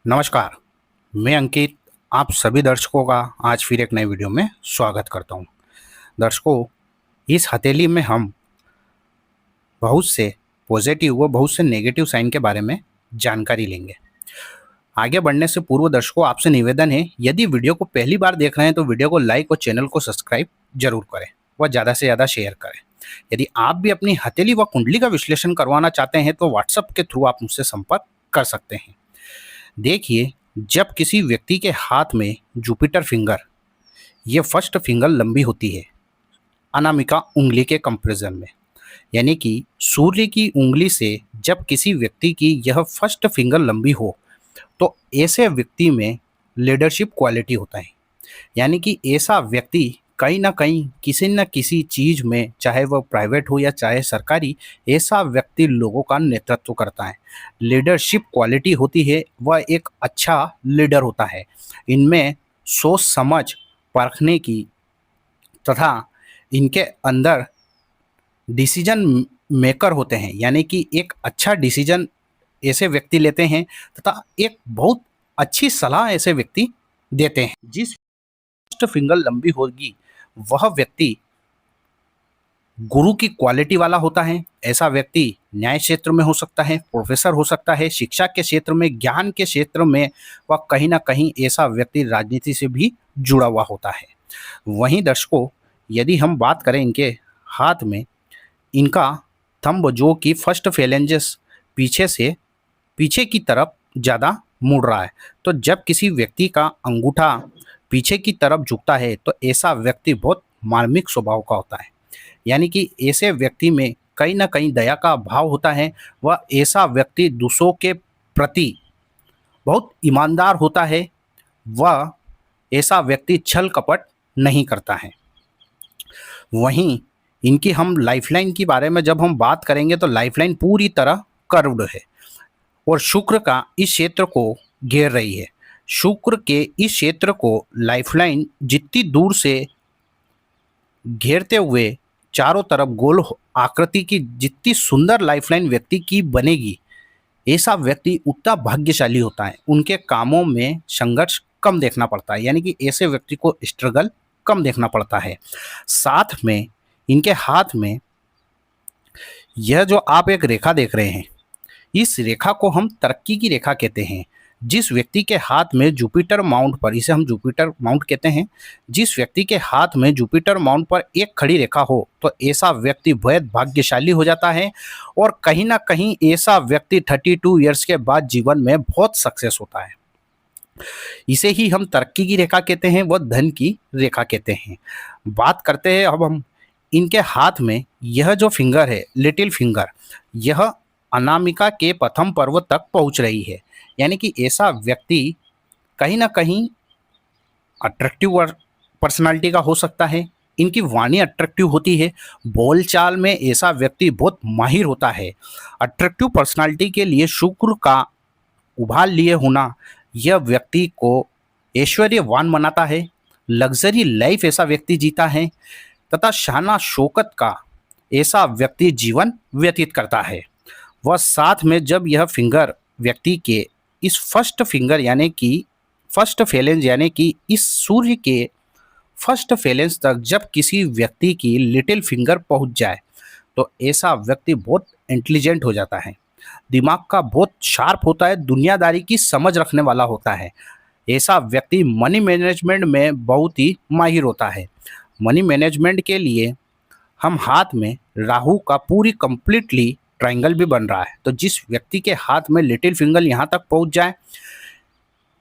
नमस्कार, मैं अंकित आप सभी दर्शकों का आज फिर एक नई वीडियो में स्वागत करता हूं। दर्शकों, इस हथेली में हम बहुत से पॉजिटिव व बहुत से नेगेटिव साइन के बारे में जानकारी लेंगे। आगे बढ़ने से पूर्व दर्शकों आपसे निवेदन है, यदि वीडियो को पहली बार देख रहे हैं तो वीडियो को लाइक और चैनल को सब्सक्राइब जरूर करें व ज़्यादा से ज़्यादा शेयर करें। यदि आप भी अपनी हथेली व कुंडली का विश्लेषण करवाना चाहते हैं तो व्हाट्सएप के थ्रू आप मुझसे संपर्क कर सकते हैं। देखिए, जब किसी व्यक्ति के हाथ में जुपिटर फिंगर, ये फर्स्ट फिंगर लंबी होती है अनामिका उंगली के कंपैरिजन में, यानी कि सूर्य की उंगली से जब किसी व्यक्ति की यह फर्स्ट फिंगर लंबी हो तो ऐसे व्यक्ति में लीडरशिप क्वालिटी होता है। यानी कि ऐसा व्यक्ति कहीं ना कहीं किसी न किसी चीज में, चाहे वह प्राइवेट हो या चाहे सरकारी, ऐसा व्यक्ति लोगों का नेतृत्व करता है। लीडरशिप क्वालिटी होती है, वह एक अच्छा लीडर होता है। इनमें सोच समझ परखने की तथा इनके अंदर डिसीजन मेकर होते हैं, यानी कि एक अच्छा डिसीजन ऐसे व्यक्ति लेते हैं तथा एक बहुत अच्छी सलाह ऐसे व्यक्ति देते हैं। जिस फर्स्ट फिंगर लंबी होगी वह व्यक्ति गुरु की क्वालिटी वाला होता है। ऐसा व्यक्ति न्याय क्षेत्र में हो सकता है, प्रोफेसर हो सकता है, शिक्षा के क्षेत्र में, ज्ञान के क्षेत्र में, व कहीं ना कहीं ऐसा व्यक्ति राजनीति से भी जुड़ा हुआ होता है। वहीं दर्शकों, यदि हम बात करें इनके हाथ में, इनका थंब जो कि फर्स्ट फेलेंजेस पीछे की तरफ ज़्यादा मुड़ रहा है, तो जब किसी व्यक्ति का अंगूठा पीछे की तरफ झुकता है तो ऐसा व्यक्ति बहुत मार्मिक स्वभाव का होता है। यानी कि ऐसे व्यक्ति में कहीं ना कहीं दया का भाव होता है। वह ऐसा व्यक्ति दूसरों के प्रति बहुत ईमानदार होता है। वह ऐसा व्यक्ति छल कपट नहीं करता है। वहीं इनकी हम लाइफलाइन के बारे में जब हम बात करेंगे तो लाइफलाइन पूरी तरह कर्व्ड है और शुक्र का इस क्षेत्र को घेर रही है। शुक्र के इस क्षेत्र को लाइफलाइन जितनी दूर से घेरते हुए चारों तरफ गोल आकृति की जितनी सुंदर लाइफलाइन व्यक्ति की बनेगी, ऐसा व्यक्ति उतना भाग्यशाली होता है। उनके कामों में संघर्ष कम देखना पड़ता है, यानी कि ऐसे व्यक्ति को स्ट्रगल कम देखना पड़ता है। साथ में इनके हाथ में यह जो आप एक रेखा देख रहे हैं, इस रेखा को हम तरक्की की रेखा कहते हैं। जिस व्यक्ति के हाथ में जुपिटर माउंट पर, इसे हम जुपिटर माउंट कहते हैं, जिस व्यक्ति के हाथ में जुपिटर माउंट पर एक खड़ी रेखा हो तो ऐसा व्यक्ति बेहद भाग्यशाली हो जाता है और कहीं ना कहीं ऐसा व्यक्ति 32 ईयर्स के बाद जीवन में बहुत सक्सेस होता है। इसे ही हम तरक्की की रेखा कहते हैं, वह धन की रेखा कहते हैं। बात करते हैं अब हम इनके हाथ में, यह जो फिंगर है लिटिल फिंगर, यह अनामिका के प्रथम पर्वत तक पहुंच रही है। यानी कि ऐसा व्यक्ति कहीं ना कहीं अट्रैक्टिव पर्सनालिटी का हो सकता है। इनकी वाणी अट्रैक्टिव होती है। बोलचाल में ऐसा व्यक्ति बहुत माहिर होता है। अट्रैक्टिव पर्सनालिटी के लिए शुक्र का उभार लिए होना यह व्यक्ति को ऐश्वर्यवान बनाता है। लग्जरी लाइफ ऐसा व्यक्ति जीता है तथा शाना शौकत का ऐसा व्यक्ति जीवन व्यतीत करता है। वह साथ में जब यह फिंगर व्यक्ति के इस फर्स्ट फिंगर यानी कि फर्स्ट फेलेंस, यानी कि इस सूर्य के फर्स्ट फेलेंस तक जब किसी व्यक्ति की लिटिल फिंगर पहुंच जाए तो ऐसा व्यक्ति बहुत इंटेलिजेंट हो जाता है। दिमाग का बहुत शार्प होता है, दुनियादारी की समझ रखने वाला होता है। ऐसा व्यक्ति मनी मैनेजमेंट में बहुत ही माहिर होता है। मनी मैनेजमेंट के लिए हम हाथ में राहु का पूरी कंप्लीटली ट्रायंगल भी बन रहा है, तो जिस व्यक्ति के हाथ में लिटिल फिंगर यहाँ तक पहुँच जाए,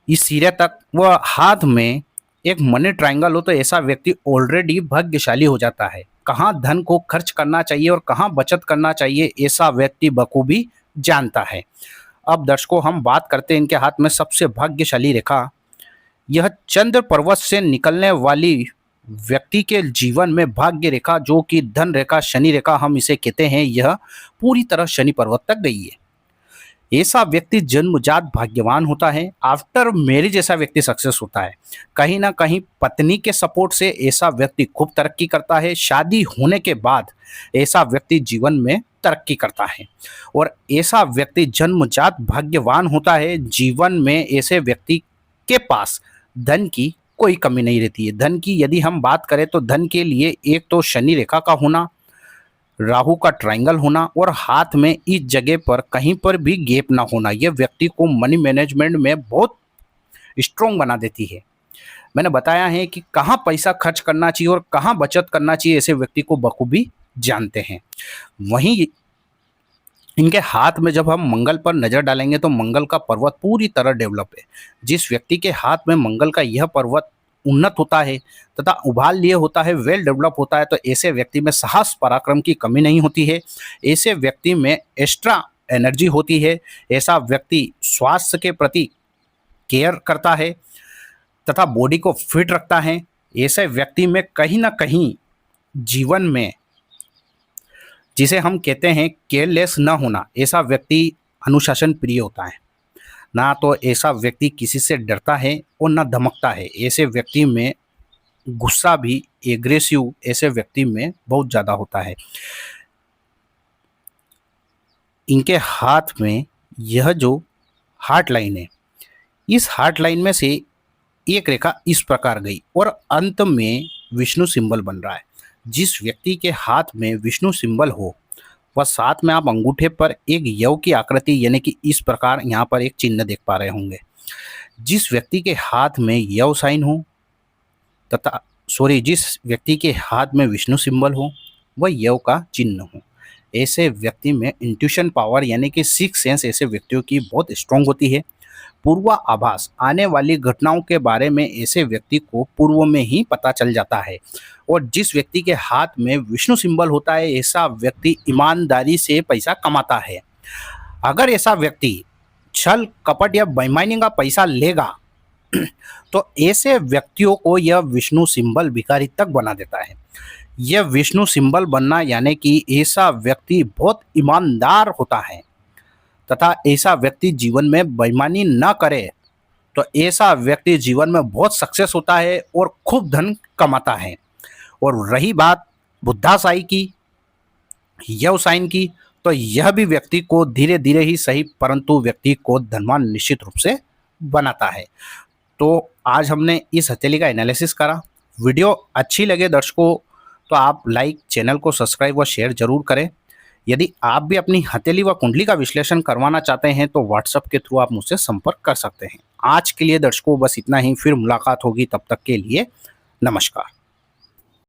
इस सिरे तक, वह हाथ में एक मनी ट्रायंगल हो, तो ऐसा व्यक्ति ऑलरेडी भाग्यशाली हो जाता है। कहाँ धन को खर्च करना चाहिए और कहाँ बचत करना चाहिए, ऐसा व्यक्ति बखूबी जानता है। अब दर्शकों, हम बात करते हैं इनके हाथ में सबसे भाग्यशाली रेखा, यह चंद्र पर्वत से निकलने वाली व्यक्ति के जीवन में भाग्य रेखा, जो कि धन रेखा, शनि रेखा हम इसे कहते हैं, यह पूरी तरह शनि पर्वत तक गई है। ऐसा व्यक्ति जन्मजात भाग्यवान होता है। आफ्टर मैरिज ऐसा व्यक्ति सक्सेस होता है। कहीं ना कहीं पत्नी के सपोर्ट से ऐसा व्यक्ति खूब तरक्की करता है। शादी होने के बाद ऐसा व्यक्ति जीवन में तरक्की करता है और ऐसा व्यक्ति जन्मजात भाग्यवान होता है। जीवन में ऐसे व्यक्ति के पास धन की कोई कमी नहीं रहती है। धन की यदि हम बात करें तो धन के लिए एक तो शनि रेखा का होना, राहु का ट्रायंगल होना और हाथ में इस जगह पर कहीं पर भी गैप ना होना, यह व्यक्ति को मनी मैनेजमेंट में बहुत स्ट्रोंग बना देती है। मैंने बताया है कि कहाँ पैसा खर्च करना चाहिए और कहाँ बचत करना चाहिए, ऐसे व्यक्ति को बखूबी जानते हैं। वहीं इनके हाथ में जब हम मंगल पर नजर डालेंगे तो मंगल का पर्वत पूरी तरह डेवलप है। जिस व्यक्ति के हाथ में मंगल का यह पर्वत उन्नत होता है तथा उभाल लिए होता है, वेल डेवलप होता है, तो ऐसे व्यक्ति में साहस पराक्रम की कमी नहीं होती है। ऐसे व्यक्ति में एक्स्ट्रा एनर्जी होती है। ऐसा व्यक्ति स्वास्थ्य के प्रति केयर करता है तथा बॉडी को फिट रखता है। ऐसे व्यक्ति में कहीं ना कहीं जीवन में जिसे हम कहते हैं केयरलेस न होना, ऐसा व्यक्ति अनुशासन प्रिय होता है। ना तो ऐसा व्यक्ति किसी से डरता है और ना धमकता है। ऐसे व्यक्ति में गुस्सा भी एग्रेसिव ऐसे व्यक्ति में बहुत ज़्यादा होता है। इनके हाथ में यह जो हार्ट लाइन है, इस हार्ट लाइन में से एक रेखा इस प्रकार गई और अंत में विष्णु सिंबल बन रहा है। जिस व्यक्ति के हाथ में विष्णु सिंबल हो वह साथ में आप अंगूठे पर एक यव की आकृति यानी कि इस प्रकार यहाँ पर एक चिन्ह देख पा रहे होंगे। जिस व्यक्ति के हाथ में यव साइन हो तथा जिस व्यक्ति के हाथ में विष्णु सिंबल हो वह यव का चिन्ह हो, ऐसे व्यक्ति में इंट्यूशन पावर यानी कि सिक्स सेंस ऐसे व्यक्तियों की बहुत स्ट्रांग होती है। पूर्वा आभास आने वाली घटनाओं के बारे में ऐसे व्यक्ति को पूर्व में ही पता चल जाता है। और जिस व्यक्ति के हाथ में विष्णु सिंबल होता है ऐसा व्यक्ति ईमानदारी से पैसा कमाता है। अगर ऐसा व्यक्ति छल कपट या बेईमानी का पैसा लेगा तो ऐसे व्यक्तियों को यह विष्णु सिंबल भिखारी तक बना देता है। यह विष्णु सिंबल बनना यानी कि ऐसा व्यक्ति बहुत ईमानदार होता है तथा ऐसा व्यक्ति जीवन में बेईमानी न करे तो ऐसा व्यक्ति जीवन में बहुत सक्सेस होता है और खूब धन कमाता है। और रही बात बुद्धाशाही की, यव साइन की, तो यह भी व्यक्ति को धीरे धीरे ही सही परंतु व्यक्ति को धनवान निश्चित रूप से बनाता है। तो आज हमने इस हथेली का एनालिसिस करा। वीडियो अच्छी लगे दर्शकों तो आप लाइक, चैनल को सब्सक्राइब और शेयर जरूर करें। यदि आप भी अपनी हथेली व कुंडली का विश्लेषण करवाना चाहते हैं तो व्हाट्सएप के थ्रू आप मुझसे संपर्क कर सकते हैं। आज के लिए दर्शकों बस इतना ही, फिर मुलाकात होगी, तब तक के लिए नमस्कार।